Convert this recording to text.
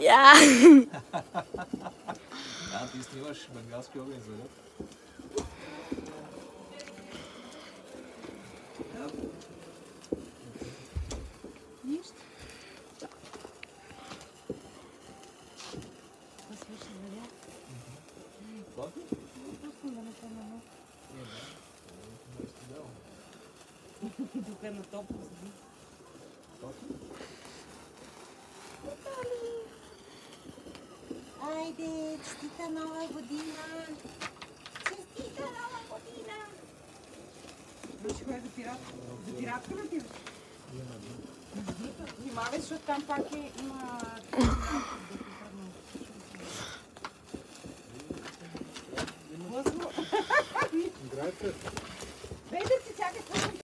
Ja. Да, ти снимаш бенгалски огън за лед. Нищо. Да свърши, нали? Плати? Пускам да не се намък. Тук е на топло седи. Айде, честита нова година! Честита нова година! Вече ходи за пиратка. За пиратка ли отиваш? Внимавай, защото там пак има... Играйте.